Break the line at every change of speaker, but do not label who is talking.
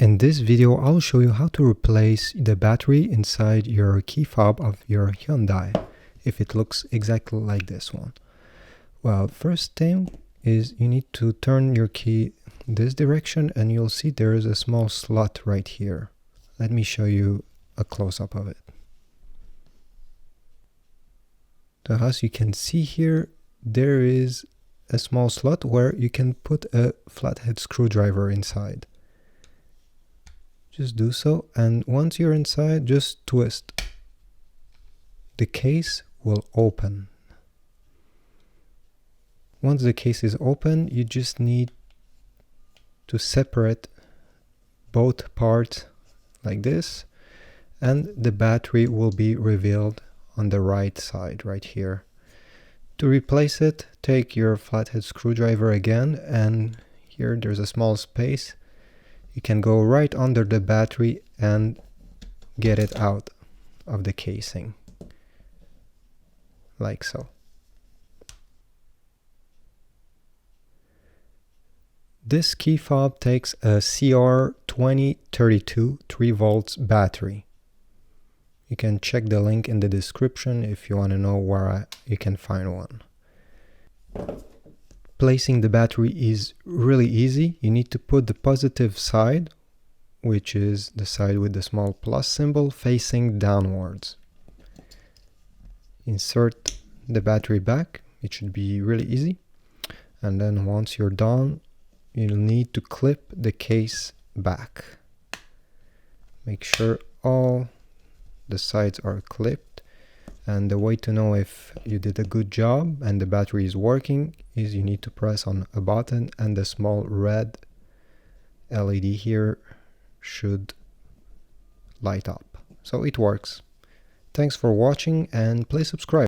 In this video, I'll show you how to replace the battery inside your key fob of your Hyundai, if it looks exactly like this one. Well, first thing is you need to turn your key this direction and you'll see there is a small slot right here. Let me show you a close-up of it. So as you can see here, there is a small slot where you can put a flathead screwdriver inside. Just do so, and once you're inside, just twist. The case will open. Once the case is open, you just need to separate both parts like this, and the battery will be revealed on the right side right here. To replace it, take your flathead screwdriver again, and here there's a small space. You can go right under the battery and get it out of the casing, like so. This key fob takes a CR2032 3 volts battery. You can check the link in the description if you want to know where you can find one. Placing the battery is really easy. You need to put the positive side, which is the side with the small plus symbol, facing downwards. Insert the battery back. It should be really easy. And then once you're done, you'll need to clip the case back. Make sure all the sides are clipped. And the way to know if you did a good job and the battery is working is you need to press on a button and the small red LED here should light up. So it works. Thanks for watching and please subscribe.